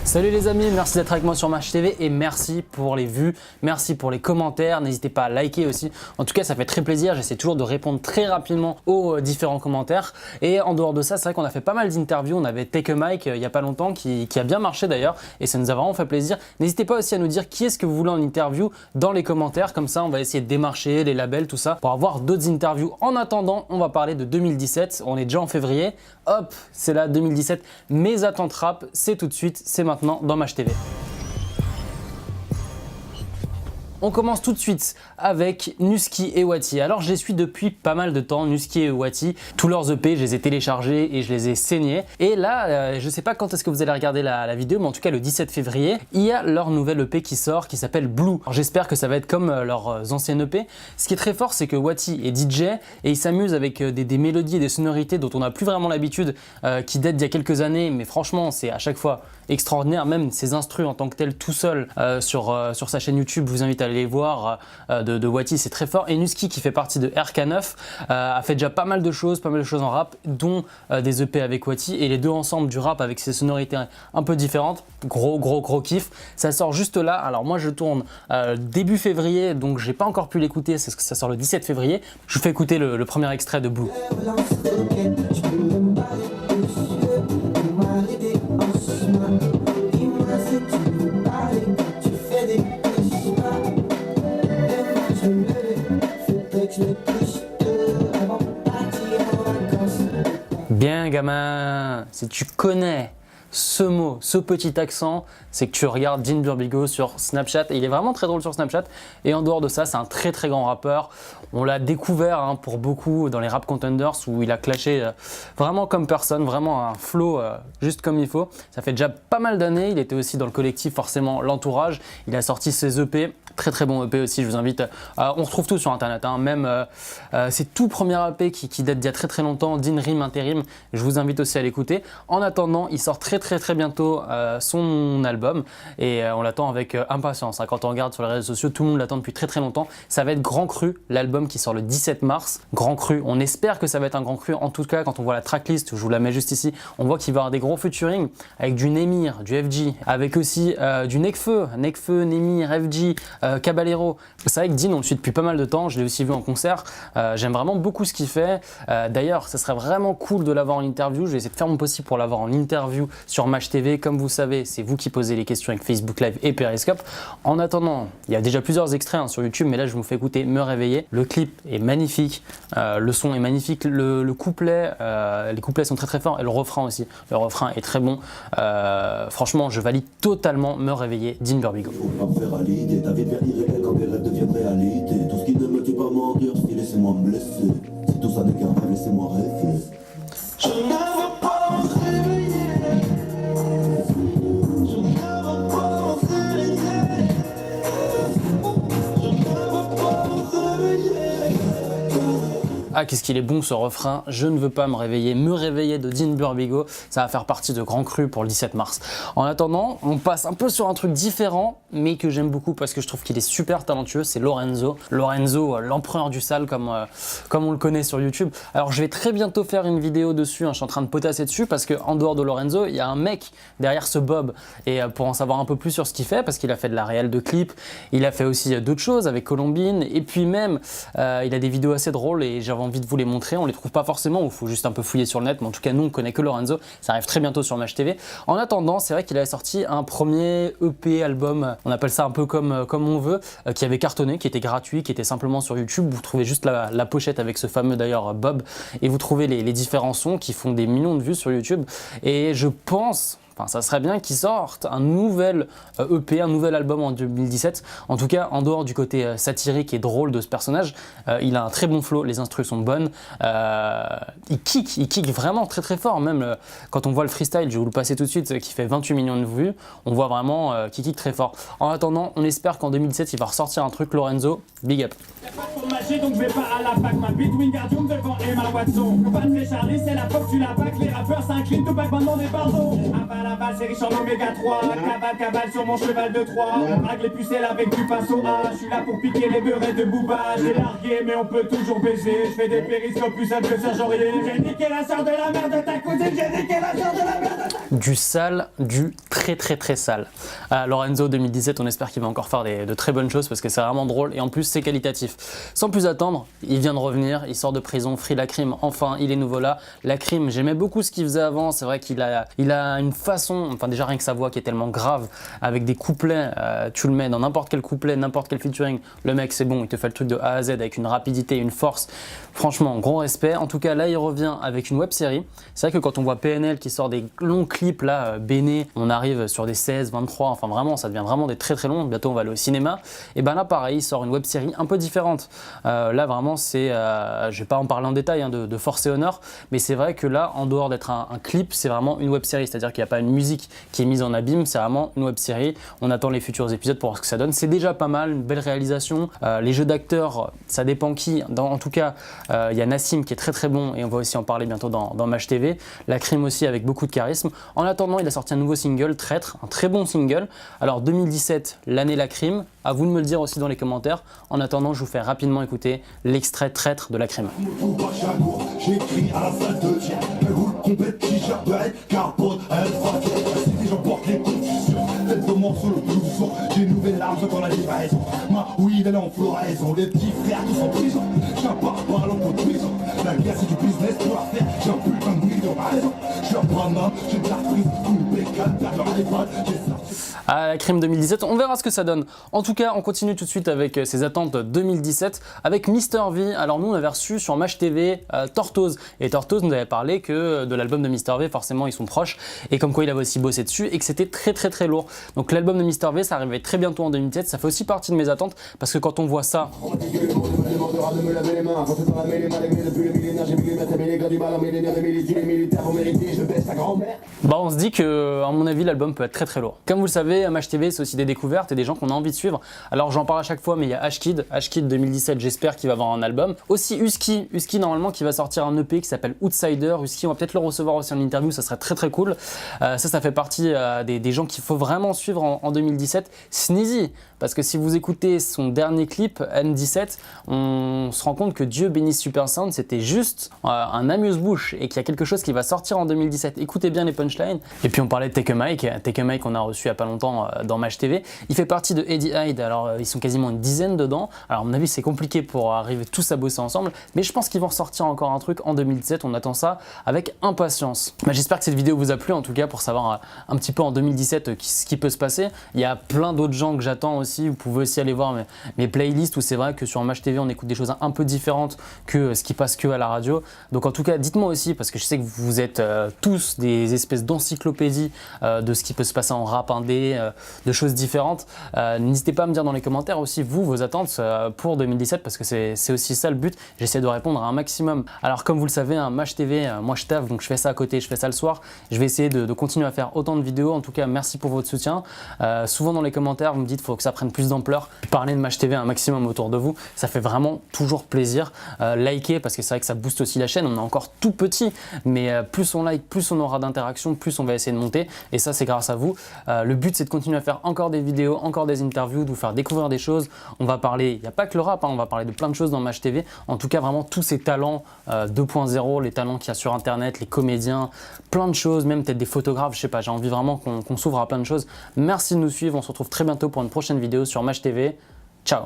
Salut les amis, merci d'être avec moi sur Match TV et merci pour les vues, merci pour les commentaires, n'hésitez pas à liker aussi. En tout cas, ça fait très plaisir, j'essaie toujours de répondre très rapidement aux différents commentaires. Et en dehors de ça, c'est vrai qu'on a fait pas mal d'interviews, on avait Take a Mic il y a pas longtemps qui a bien marché d'ailleurs et ça nous a vraiment fait plaisir. N'hésitez pas aussi à nous dire qui est-ce que vous voulez en interview dans les commentaires, comme ça on va essayer de démarcher les labels, tout ça, pour avoir d'autres interviews. En attendant, on va parler de 2017, on est déjà en février, hop, c'est là 2017, mes attentes rap, c'est tout de suite, c'est maintenant dans Match TV. On commence tout de suite avec Nusky et Wattye. Alors je les suis depuis pas mal de temps, Nusky et Wattye. Tous leurs EP, je les ai téléchargés et je les ai saignés. Et là, je sais pas quand est-ce que vous allez regarder la vidéo, mais en tout cas le 17 février, il y a leur nouvelle EP qui sort, qui s'appelle Blue. J'espère que ça va être comme leurs anciennes EP. Ce qui est très fort, c'est que Wattye est DJ et il s'amuse avec des mélodies et des sonorités dont on n'a plus vraiment l'habitude, qui datent d'il y a quelques années, mais franchement, c'est à chaque fois extraordinaire. Même ses instrus en tant que tel tout seul sur sa chaîne YouTube, je vous invite à aller les voir, de Wattye, c'est très fort. Et Nusky, qui fait partie de RK9, a fait déjà pas mal de choses en rap, dont des EP avec Wattye, et les deux ensemble, du rap avec ses sonorités un peu différentes. Gros kiff. Ça sort juste là. Alors moi je tourne début février, donc j'ai pas encore pu l'écouter, c'est que ça sort le 17 février. Je vous fais écouter le premier extrait de Blue. Bien gamin, si tu connais ce mot, ce petit accent, c'est que tu regardes Dean Burbigo sur Snapchat et il est vraiment très drôle sur Snapchat. Et en dehors de ça, c'est un très grand rappeur. On l'a découvert pour beaucoup dans les Rap Contenders où il a clashé vraiment comme personne, vraiment un flow juste comme il faut. Ça fait déjà pas mal d'années, il était aussi dans le collectif forcément L'Entourage. Il a sorti ses EP, très bon EP aussi, je vous invite. On retrouve tout sur internet, même ses tout premiers EP qui datent d'il y a très longtemps, Dean Rim Intérim, je vous invite aussi à l'écouter. En attendant, il sort très bientôt son album et on l'attend avec impatience. Quand on regarde sur les réseaux sociaux, tout le monde l'attend depuis très longtemps. Ça va être Grand Cru, l'album qui sort le 17 mars. Grand Cru, on espère que ça va être un Grand Cru. En tout cas, quand on voit la tracklist, je vous la mets juste ici, on voit qu'il va y avoir des gros featuring avec du Némir, du FG, avec aussi du Nekfeu, Némir, FG, Caballero. C'est vrai que Dean, on le suit depuis pas mal de temps, je l'ai aussi vu en concert. J'aime vraiment beaucoup ce qu'il fait. D'ailleurs, ça serait vraiment cool de l'avoir en interview. Je vais essayer de faire mon possible pour l'avoir en interview sur Match TV. Comme vous savez, c'est vous qui posez les questions avec Facebook Live et Periscope. En attendant, il y a déjà plusieurs extraits sur YouTube, mais là je vous fais écouter Me Réveiller. Le clip est magnifique, le son est magnifique, le couplet, les couplets sont très forts et le refrain aussi. Le refrain est très bon. Franchement, je valide totalement Me Réveiller, Dean Burbigo. Quand mes rêves deviennent réalité, tout ce qui ne me tue pas mentir, si laissez-moi me blesser. Si tout ça n'est qu'un rêve, laissez-moi rêver. Je ne veux pas me réveiller. Je ne veux pas me réveiller. Je ne veux pas me réveiller. Ah, qu'est-ce qu'il est bon ce refrain, je ne veux pas me réveiller de Dean Burbigo, ça va faire partie de Grand Cru pour le 17 mars. En attendant, on passe un peu sur un truc différent, mais que j'aime beaucoup parce que je trouve qu'il est super talentueux, c'est Lorenzo. Lorenzo, l'empereur du sale comme on le connaît sur YouTube. Alors je vais très bientôt faire une vidéo dessus, je suis en train de potasser dessus parce qu'en dehors de Lorenzo, il y a un mec derrière ce Bob. Et pour en savoir un peu plus sur ce qu'il fait, parce qu'il a fait de la réal de clips, il a fait aussi d'autres choses avec Colombine, et puis même, il a des vidéos assez drôles et j'avais envie de vous les montrer. On les trouve pas forcément, il faut juste un peu fouiller sur le net, mais en tout cas nous on connaît que Lorenzo, ça arrive très bientôt sur Match TV. En attendant, c'est vrai qu'il avait sorti un premier EP album, on appelle ça un peu comme on veut, qui avait cartonné, qui était gratuit, qui était simplement sur YouTube. Vous trouvez juste la pochette avec ce fameux d'ailleurs Bob, et vous trouvez les différents sons qui font des millions de vues sur YouTube. Et je pense, enfin, ça serait bien qu'ils sortent un nouvel EP, un nouvel album en 2017. En tout cas, en dehors du côté satirique et drôle de ce personnage, il a un très bon flow, les instrus sont bonnes. Il kick vraiment très fort. Même quand on voit le freestyle, je vais vous le passer tout de suite, qui fait 28 millions de vues, on voit vraiment qu'il kick très fort. En attendant, on espère qu'en 2017, il va ressortir un truc. Lorenzo, big up. Donc je vais pas à la fac, ma bite Wingardium devant Emma Watson. Patrick Charlie, c'est la pop, tu la bac, les rappeurs s'inclinent, tout bac maintenant des pardons. À balle, c'est riche en oméga 3. Cabale sur mon cheval de 3. Drague les pucelles avec du pinceau A. Je suis là pour piquer les beurrés de Booba. J'ai largué, mais on peut toujours baiser. Je fais des périscopes plus simples que Serge Aurier. J'ai niqué la sœur de la mère de ta cousine. J'ai niqué la sœur de la mère de ta cousine. du sale, du très sale. Lorenzo 2017, on espère qu'il va encore faire de très bonnes choses parce que c'est vraiment drôle et en plus c'est qualitatif. Sans plus attendre, il vient de revenir, il sort de prison, Free Lacrim, enfin il est nouveau là. Lacrim, j'aimais beaucoup ce qu'il faisait avant, c'est vrai qu'il a une façon, enfin déjà rien que sa voix qui est tellement grave, avec des couplets, tu le mets dans n'importe quel couplet, n'importe quel featuring, le mec c'est bon, il te fait le truc de A à Z avec une rapidité, une force, franchement gros respect. En tout cas là il revient avec une web série. C'est vrai que quand on voit PNL qui sort des longs clips là, Béné, on arrive sur des 16, 23, enfin vraiment ça devient vraiment des très longs, bientôt on va aller au cinéma. Et ben là pareil, il sort une web série un peu différente. Là vraiment c'est, je vais pas en parler en détail hein, de Force et Honneur, mais c'est vrai que là en dehors d'être un clip, c'est vraiment une web série, c'est-à-dire qu'il n'y a pas une musique qui est mise en abîme, c'est vraiment une web série. On attend les futurs épisodes pour voir ce que ça donne. C'est déjà pas mal, une belle réalisation. Les jeux d'acteurs, ça dépend qui. En tout cas, il y a Nassim qui est très bon et on va aussi en parler bientôt dans Match TV. Lacrim aussi avec beaucoup de charisme. En attendant, il a sorti un nouveau single, Traître, un très bon single. Alors 2017, l'année Lacrim. À vous de me le dire aussi dans les commentaires. En attendant, je vous fais rapidement écouter l'extrait Traître de Lacrim. J'écris à la salle de tir, le roule complète, t-shirt de haine, carbone, j'emporte les confusions, tête de morceau, le blouson, j'ai une nouvelle arme dans la livraison, ma weed elle est en floraison, les petits frères tous en prison, j'ai un pare-balles en prison, la guerre c'est du business pour la faire, j'ai un putain de weed dans ma raison, je suis un banane, j'ai de l'artiste, une bécane, derrière les balles, j'ai sorti. À Lacrim 2017, on verra ce que ça donne. En tout cas, on continue tout de suite avec ses attentes 2017 avec Mr V. Alors nous, on avait reçu sur Match TV Tortoise. Et Tortoise nous avait parlé que de l'album de Mr V, forcément, ils sont proches. Et comme quoi, il avait aussi bossé dessus et que c'était très lourd. Donc l'album de Mr V, ça arrivait très bientôt en 2017. Ça fait aussi partie de mes attentes parce que quand on voit ça... Bah on se dit que, à mon avis, l'album peut être très lourd. Comme vous le savez, Match TV, c'est aussi des découvertes et des gens qu'on a envie de suivre. Alors j'en parle à chaque fois, mais il y a Ashkid 2017, j'espère qu'il va avoir un album. Aussi Husky normalement qui va sortir un EP qui s'appelle Outsider. Husky, on va peut-être le recevoir aussi en interview, ça serait très cool. Ça fait partie des gens qu'il faut vraiment suivre en 2017. Sneezy, parce que si vous écoutez son dernier clip, N17, on se rend compte que Dieu bénisse Super Sound, c'était juste un amuse-bouche et qu'il y a quelque chose qui va sortir en 2017. Écoutez bien les punchlines. Et puis on parlait de Take a Mike qu'on a reçu il y a pas longtemps dans Match TV. Il fait partie de Eddie Hyde, alors ils sont quasiment une dizaine dedans. Alors à mon avis c'est compliqué pour arriver tous à bosser ensemble, mais je pense qu'ils vont ressortir encore un truc en 2017, on attend ça avec impatience. J'espère que cette vidéo vous a plu en tout cas pour savoir un petit peu en 2017 ce qui peut se passer. Il y a plein d'autres gens que j'attends aussi, vous pouvez aussi aller voir mes playlists où c'est vrai que sur Match TV on écoute des choses un peu différentes que ce qui passe que à la radio. Donc en tout cas dites-moi aussi, parce que je sais que vous êtes tous des espèces d'encyclopédies de ce qui peut se passer en rap indé, de choses différentes. N'hésitez pas à me dire dans les commentaires aussi vos attentes pour 2017 parce que c'est aussi ça le but. J'essaie de répondre à un maximum. Alors comme vous le savez, un Match TV, moi je taffe donc je fais ça à côté, je fais ça le soir. Je vais essayer de continuer à faire autant de vidéos. En tout cas merci pour votre soutien. Souvent dans les commentaires vous me dites qu'il faut que ça prenne plus d'ampleur. Parlez de Match TV un maximum autour de vous. Ça fait vraiment toujours plaisir. Likez parce que c'est vrai que ça booste aussi la chaîne. On est encore tout petit mais plus on like, plus on aura d'interaction, plus on va essayer de monter et ça c'est grâce à vous. Le but c'est de continuer à faire encore des vidéos, encore des interviews, de vous faire découvrir des choses. On va parler, il n'y a pas que le rap, hein, on va parler de plein de choses dans Match TV. En tout cas vraiment tous ces talents 2.0, les talents qu'il y a sur internet, les comédiens, plein de choses, même peut-être des photographes, je sais pas, j'ai envie vraiment qu'on s'ouvre à plein de choses. Merci de nous suivre, on se retrouve très bientôt pour une prochaine vidéo sur Match TV. Ciao.